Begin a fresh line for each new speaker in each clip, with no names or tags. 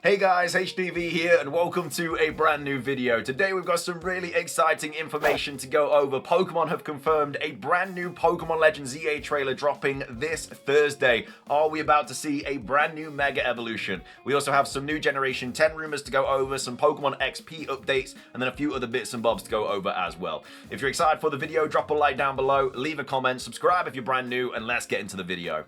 Hey guys, HDV here and welcome to a brand new video. Today we've got some really exciting information to go over. Pokemon have confirmed a brand new Pokemon Legends ZA trailer dropping this Thursday. Are we about to see a brand new Mega Evolution? We also have some new Generation 10 rumors to go over, some Pokemon XP updates, and then a few other bits and bobs to go over as well. If you're excited for the video, drop a like down below, leave a comment, subscribe if you're brand new, and let's get into the video.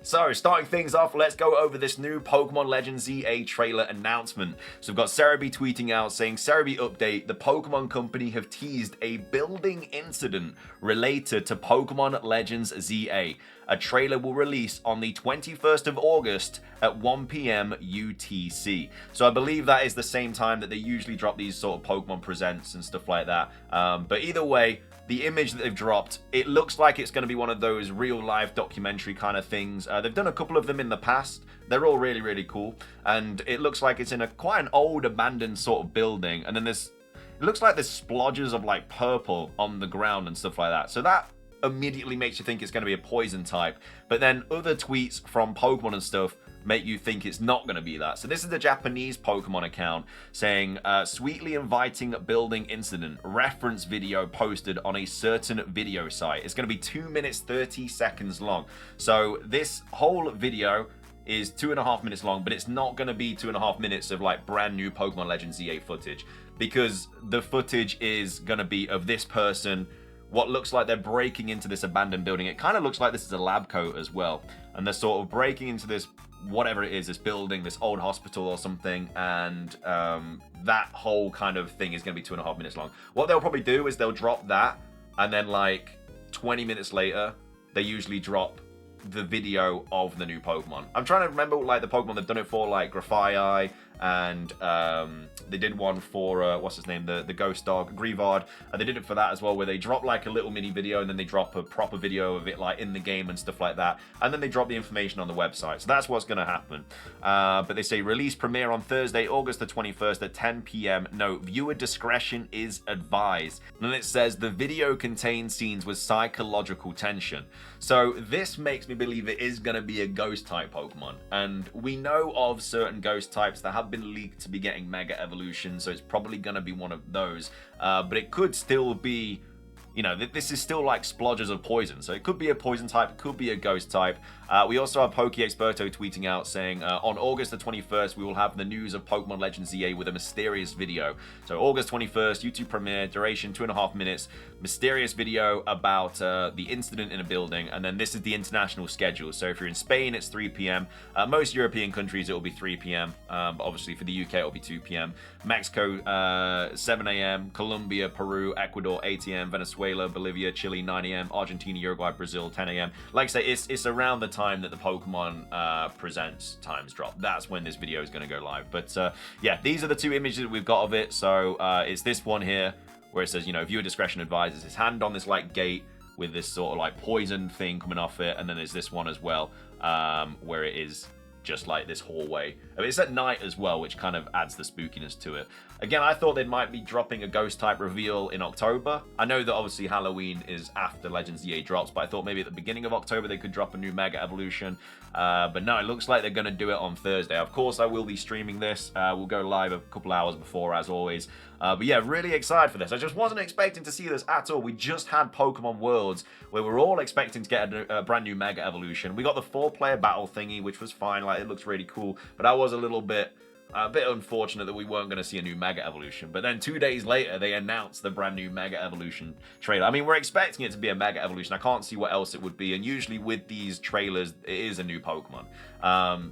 So, starting things off, let's go over this new Pokemon Legends ZA trailer announcement. So we've got Cerebi tweeting out saying, Cerebi update, the Pokemon Company have teased a building incident related to Pokemon Legends ZA. A trailer will release on the 21st of August at 1 PM UTC. So I believe that is the same time that they usually drop these sort of Pokemon Presents and stuff like that. But either way, the image that they've dropped, it looks like it's going to be one of those real-life documentary kind of things. They've done a couple of them in the past. They're all really, really cool. And it looks like it's in quite an old, abandoned sort of building. And then it looks like there's splodges of like purple on the ground and stuff like that. So that immediately makes you think it's going to be a poison type. But then other tweets from Pokemon and stuff make you think it's not going to be that. So this is the Japanese Pokemon account saying, sweetly inviting building incident, reference video posted on a certain video site. It's going to be 2 minutes 30 seconds long. So this whole video is 2.5 minutes long, but it's not going to be 2.5 minutes of like brand new Pokemon Legends ZA footage, because the footage is going to be of this person, what looks like they're breaking into this abandoned building. It kind of looks like this is a lab coat as well, and they're sort of breaking into this, whatever it is, this building, this old hospital or something, and that whole kind of thing is going to be 2.5 minutes long. What they'll probably do is they'll drop that, and then like 20 minutes later, they usually drop the video of the new Pokemon. I'm trying to remember like the Pokemon they've done it for, like Grafaiai, and they did one for what's his name, the ghost dog, Greavard, and they did it for that as well, where they drop like a little mini video and then they drop a proper video of it like in the game and stuff like that, and then they drop the information on the website. So that's what's going to happen. But they say release premiere on Thursday, August the 21st at 10 PM. Note, viewer discretion is advised. And then it says the video contains scenes with psychological tension. So this makes me believe it is going to be a ghost type Pokemon, and we know of certain ghost types that have been leaked to be getting Mega Evolution, so it's probably going to be one of those. But it could still be, you know, this is still like splodges of poison, so it could be a poison type, it could be a ghost type. We also have PokeExperto tweeting out saying, on August the 21st, we will have the news of Pokemon Legends ZA with a mysterious video. So August 21st, YouTube premiere, duration 2.5 minutes, mysterious video about the incident in a building, and then this is the international schedule. So if you're in Spain, it's 3 PM. Most European countries, it will be 3 PM. But obviously for the UK, it will be 2 PM. Mexico, 7 AM. Colombia, Peru, Ecuador, 8 AM. Venezuela, Bolivia, Chile, 9 AM. Argentina, Uruguay, Brazil, 10 AM. Like I say, it's around the time that the Pokemon Presents times drop. That's when this video is going to go live. But yeah, these are the two images that we've got of it. So it's this one here where it says, you know, viewer discretion advised. It's his hand on this like gate with this sort of like poison thing coming off it, and then there's this one as well where it is just like this hallway. I mean, it's at night as well, which kind of adds the spookiness to it. Again, I thought they might be dropping a ghost type reveal in October. I know that obviously Halloween is after Legends ZA drops, but I thought maybe at the beginning of October they could drop a new Mega Evolution. But no, it looks like they're going to do it on Thursday. Of course, I will be streaming this. We'll go live a couple hours before, as always. But yeah, really excited for this. I just wasn't expecting to see this at all. We just had Pokemon Worlds, where we're all expecting to get a brand new Mega Evolution. We got the 4-player battle thingy, which was fine. Like, it looks really cool. But I was a bit unfortunate that we weren't going to see a new Mega Evolution. But then 2 days later, they announced the brand new Mega Evolution trailer. I mean, we're expecting it to be a Mega Evolution. I can't see what else it would be. And usually with these trailers, it is a new Pokemon.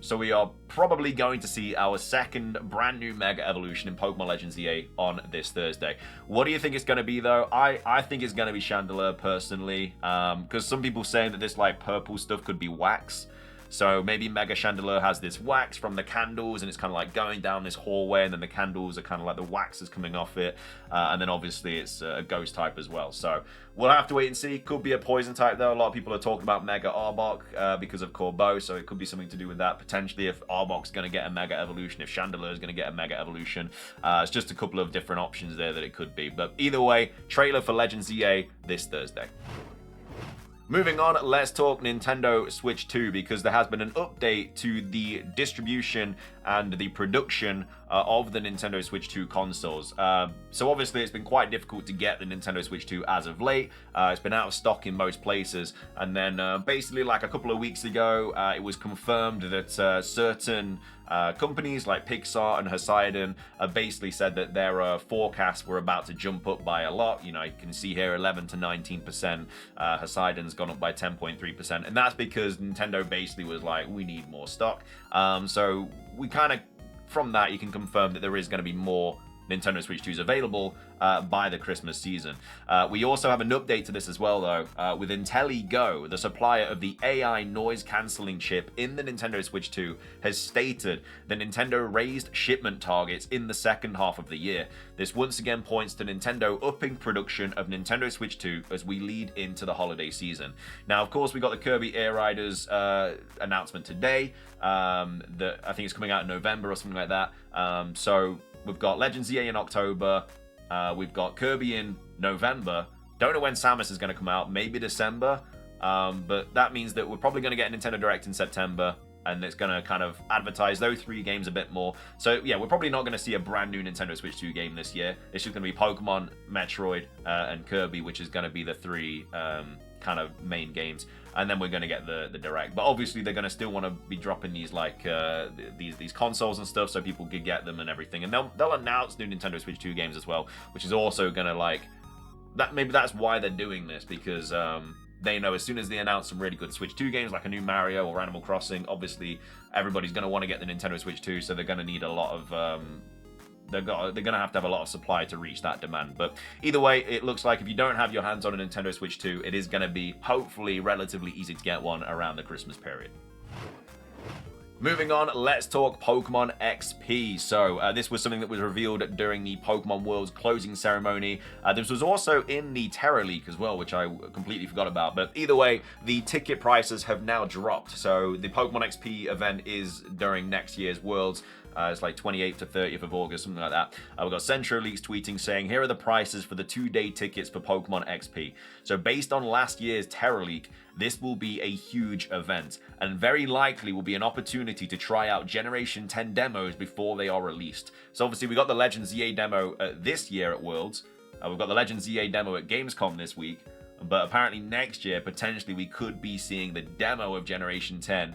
So we are probably going to see our second brand new Mega Evolution in Pokemon Legends ZA on this Thursday. What do you think it's going to be, though? I think it's going to be Chandelure, personally. Because some people saying that this like purple stuff could be wax. So maybe Mega Chandelure has this wax from the candles, and it's kind of like going down this hallway, and then the candles are kind of like the wax is coming off it. And then obviously it's a ghost type as well. So we'll have to wait and see. Could be a poison type, though. A lot of people are talking about Mega Arbok because of Corbeau, so it could be something to do with that. Potentially if Arbok's going to get a Mega Evolution, if Chandelure is going to get a Mega Evolution. It's just a couple of different options there that it could be. But either way, trailer for Legends ZA this Thursday. Moving on, let's talk Nintendo Switch 2, because there has been an update to the distribution and the production of the Nintendo Switch 2 consoles. So obviously it's been quite difficult to get the Nintendo Switch 2 as of late. It's been out of stock in most places, and then basically like a couple of weeks ago it was confirmed that certain companies like Pixar and Poseidon basically said that their forecasts were about to jump up by a lot. You know, you can see here 11 to 19%. Poseidon's gone up by 10.3%, and that's because Nintendo basically was like, we need more stock. So we kind of, from that, you can confirm that there is going to be more Nintendo Switch 2s available by the Christmas season. We also have an update to this as well, though, with IntelliGo, the supplier of the AI noise cancelling chip in the Nintendo Switch 2, has stated that Nintendo raised shipment targets in the second half of the year. This once again points to Nintendo upping production of Nintendo Switch 2 as we lead into the holiday season. Now, of course, we got the Kirby Air Riders announcement today. That I think it's coming out in November or something like that. So we've got Legends EA in October. We've got Kirby in November. Don't know when Samus is going to come out. Maybe December. But that means that we're probably going to get a Nintendo Direct in September. And it's going to kind of advertise those three games a bit more. So yeah, we're probably not going to see a brand new Nintendo Switch 2 game this year. It's just going to be Pokemon, Metroid, and Kirby, which is going to be the three kind of main games. And then we're going to get the Direct. But obviously they're going to still want to be dropping these like these consoles and stuff so people could get them and everything. And they'll announce new Nintendo Switch 2 games as well, which is also going to like that. Maybe that's why they're doing this, because they know as soon as they announce some really good Switch 2 games like a new Mario or Animal Crossing, obviously everybody's going to want to get the Nintendo Switch 2, so they're going to need a lot of they're going to have a lot of supply to reach that demand. But either way, it looks like if you don't have your hands on a Nintendo Switch 2, it is going to be hopefully relatively easy to get one around the Christmas period. Moving on, let's talk Pokemon XP. So this was something that was revealed during the Pokemon World's closing ceremony. This was also in the Terra Leak as well, which I completely forgot about. But either way, the ticket prices have now dropped. So the Pokemon XP event is during next year's Worlds. It's like 28th to 30th of August, something like that. We've got Central Leaks tweeting saying, here are the prices for the 2-day tickets for Pokemon XP. So based on last year's Terra Leak, this will be a huge event, and very likely will be an opportunity to try out Generation 10 demos before they are released. So obviously we got the Legends EA demo this year at Worlds. We've got the Legends EA demo at Gamescom this week. But apparently next year, potentially, we could be seeing the demo of Generation 10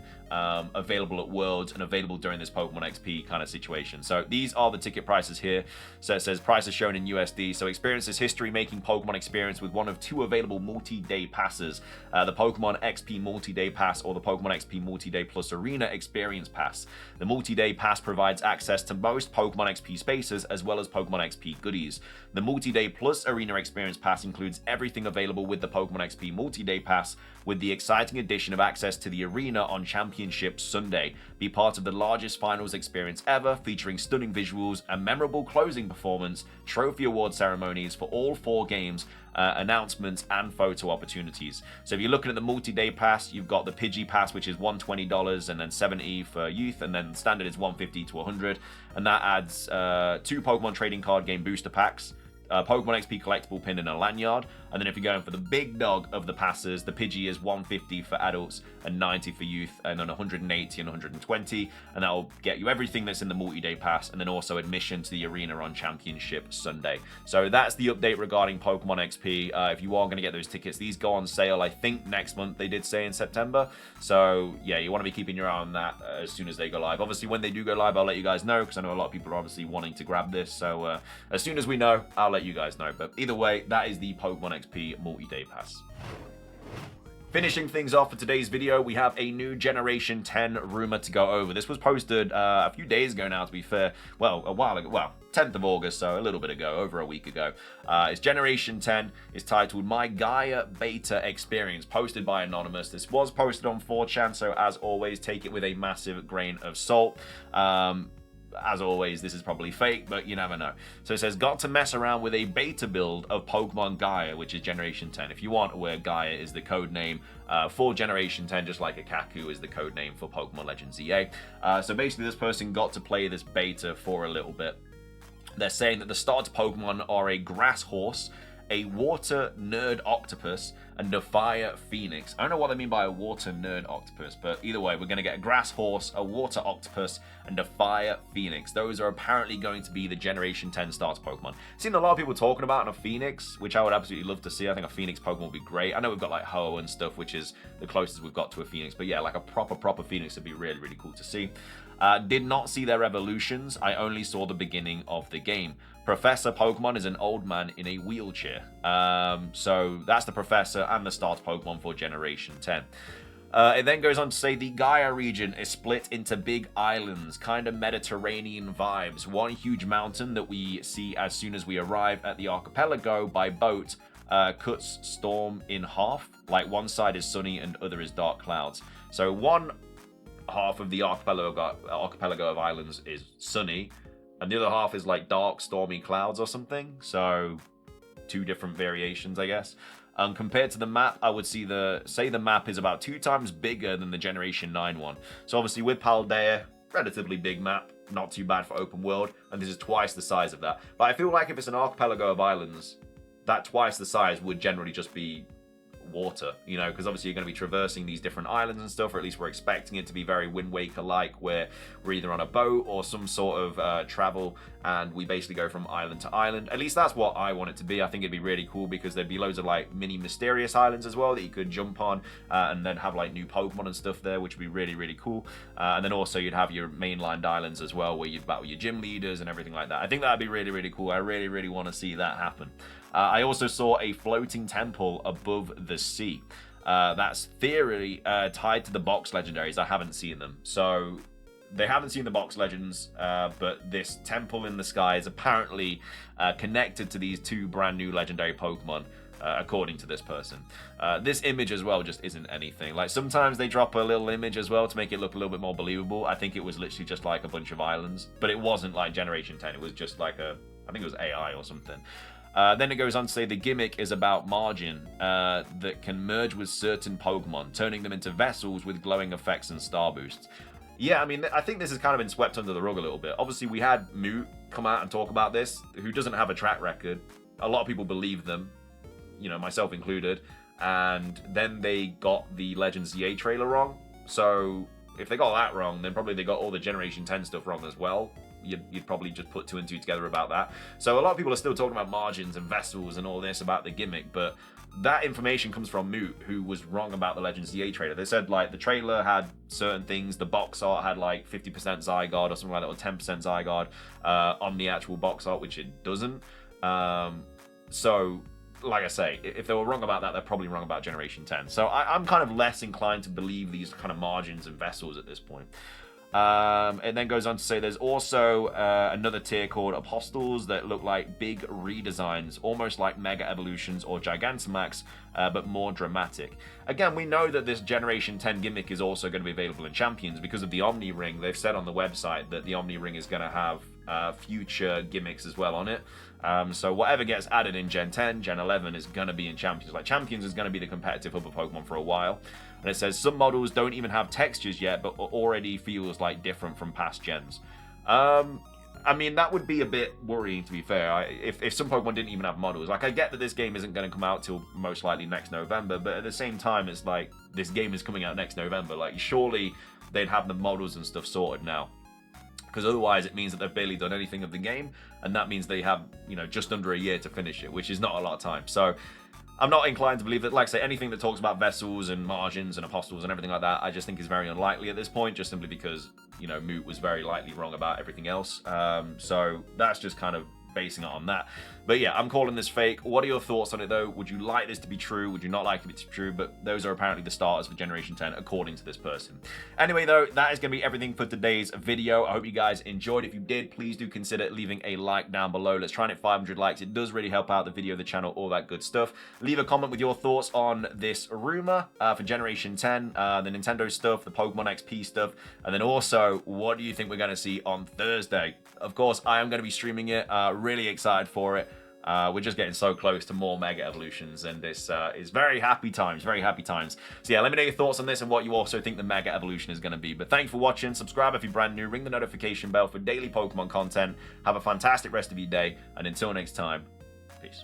available at Worlds and available during this Pokemon XP kind of situation. So these are the ticket prices here. So it says prices shown in USD. So experience this history-making Pokemon experience with one of two available multi-day passes. The Pokemon XP Multi-Day Pass or the Pokemon XP Multi-Day Plus Arena Experience Pass. The Multi-Day Pass provides access to most Pokemon XP spaces as well as Pokemon XP goodies. The Multi-Day Plus Arena Experience Pass includes everything available with the Pokemon XP Multi-Day Pass, with the exciting addition of access to the arena on Championship Sunday. Be part of the largest finals experience ever, featuring stunning visuals, a memorable closing performance, trophy award ceremonies for all 4 games, announcements, and photo opportunities. So if you're looking at the multi-day pass, you've got the Pidgey pass, which is $120 and then $70 for youth, and then standard is $150 to $100, and that adds 2 Pokemon trading card game booster packs, Pokemon XP collectible pin and a lanyard. And then if you're going for the big dog of the passes, the Pidgey is $150 for adults and $90 for youth, and then $180 and $120, and that'll get you everything that's in the multi-day pass, and then also admission to the arena on Championship Sunday. So that's the update regarding Pokemon XP. If you are going to get those tickets, these go on sale, I think, next month. They did say in September. So yeah, you want to be keeping your eye on that as soon as they go live. Obviously, when they do go live, I'll let you guys know, because I know a lot of people are obviously wanting to grab this. So as soon as we know, I'll let you guys know. But either way, that is the Pokemon XP multi-day pass. Finishing things off for today's video, we have a new Generation 10 rumor to go over. This was posted a few days ago now, to be fair. Well, a while ago. Well, 10th of August, so a little bit ago, over a week ago. It's Generation 10. It's titled My Gaia Beta Experience, posted by Anonymous. This was posted on 4chan, so as always, take it with a massive grain of salt. As always, this is probably fake, but you never know. So it says, got to mess around with a beta build of Pokemon Gaia, which is Generation 10. If you aren't aware, Gaia is the code name for Generation 10, just like Akaku is the code name for Pokemon Legends EA. So basically, this person got to play this beta for a little bit. They're saying that the starter Pokemon are a Grass Horse, a water nerd octopus, and a fire phoenix. I don't know what they mean by a water nerd octopus, but either way, we're going to get a grass horse, a water octopus, and a fire phoenix. Those are apparently going to be the Generation 10 starter Pokemon. I've seen a lot of people talking about a phoenix, which I would absolutely love to see. I think a phoenix Pokemon would be great. I know we've got like Ho and stuff, which is the closest we've got to a phoenix, but yeah, like a proper phoenix would be really, really cool to see. Did not see their evolutions. I only saw the beginning of the game. Professor Pokemon is an old man in a wheelchair. So that's the Professor and the starter Pokemon for Generation 10. It then goes on to say the Gaia region is split into big islands, kind of Mediterranean vibes. One huge mountain that we see as soon as we arrive at the archipelago by boat cuts Storm in half. Like one side is sunny and other is dark clouds. So one half of the archipelago of islands is sunny, and the other half is like dark, stormy clouds or something. So two different variations, I guess. Compared to the map, I would say the map is about 2 times bigger than the Generation 9 one. So obviously with Paldea, relatively big map, not too bad for open world, and this is twice the size of that. But I feel like if it's an archipelago of islands, that twice the size would generally just be water, you know, because obviously you're going to be traversing these different islands and stuff, or at least we're expecting it to be very Wind Waker-like, where we're either on a boat or some sort of travel, and we basically go from island to island. At least that's what I want it to be. I think it'd be really cool because there'd be loads of like mini mysterious islands as well that you could jump on, and then have like new Pokemon and stuff there, which would be really, really cool. And then also you'd have your mainland islands as well, where you'd battle your gym leaders and everything like that. I think that'd be really, really cool. I really, really want to see that happen. I also saw a floating temple above the sea. That's theory tied to the box legendaries. I haven't seen them. So they haven't seen the box legends, but this temple in the sky is apparently connected to these 2 brand new legendary Pokemon, according to this person. This image as well just isn't anything. Like sometimes they drop a little image as well to make it look a little bit more believable. I think it was literally just like a bunch of islands, but it wasn't like Generation 10. It was just like I think it was AI or something. Then it goes on to say the gimmick is about margin that can merge with certain Pokemon, turning them into vessels with glowing effects and star boosts. Yeah, I mean, I think this has kind of been swept under the rug a little bit. Obviously, we had Moot come out and talk about this, who doesn't have a track record. A lot of people believe them, you know, myself included. And then they got the Legends ZA trailer wrong. So if they got that wrong, then probably they got all the Generation 10 stuff wrong as well. You'd probably just put 2 and 2 together about that. So a lot of people are still talking about margins and vessels and all this about the gimmick, but that information comes from Moot, who was wrong about the Legends ZA trailer. They said like the trailer had certain things, the box art had like 50% Zygarde or something like that, or 10% Zygarde on the actual box art, which it doesn't. So like I say, if they were wrong about that, they're probably wrong about Generation 10. So I'm kind of less inclined to believe these kind of margins and vessels at this point. It then goes on to say there's also another tier called Apostles that look like big redesigns, almost like Mega Evolutions or Gigantamax, but more dramatic. Again, we know that this Generation 10 gimmick is also going to be available in Champions because of the Omni Ring. They've said on the website that the Omni Ring is going to have future gimmicks as well on it. So whatever gets added in Gen 10, Gen 11 is going to be in Champions. Like Champions is going to be the competitive hub of Pokemon for a while. And it says some models don't even have textures yet, but already feels like different from past gens. I mean, that would be a bit worrying, to be fair. If some Pokemon didn't even have models. Like, I get that this game isn't going to come out till most likely next November, but at the same time, it's like, this game is coming out next November. Like, surely they'd have the models and stuff sorted now. Because otherwise it means that they've barely done anything of the game, and that means they have, you know, just under a year to finish it, which is not a lot of time. So I'm not inclined to believe that, like I say, anything that talks about vessels and margins and apostles and everything like that, I just think is very unlikely at this point, just simply because, you know, Moot was very likely wrong about everything else. So that's just kind of basing it on that. But yeah, I'm calling this fake. What are your thoughts on it though? Would you like this to be true? Would you not like it to be true? But those are apparently the starters for Generation 10 according to this person. Anyway though, that is going to be everything for today's video. I hope you guys enjoyed. If you did, please do consider leaving a like down below. Let's try and hit 500 likes. It does really help out the video, the channel, all that good stuff. Leave a comment with your thoughts on this rumor for Generation 10, the Nintendo stuff, the Pokemon XP stuff, and then also, what do you think we're going to see on Thursday? Of course, I am going to be streaming it. Really excited for it. We're just getting so close to more Mega Evolutions, and this is very happy times, very happy times. So yeah, let me know your thoughts on this and what you also think the Mega Evolution is going to be. But thank you for watching. Subscribe if you're brand new. Ring the notification bell for daily Pokemon content. Have a fantastic rest of your day, and until next time, peace.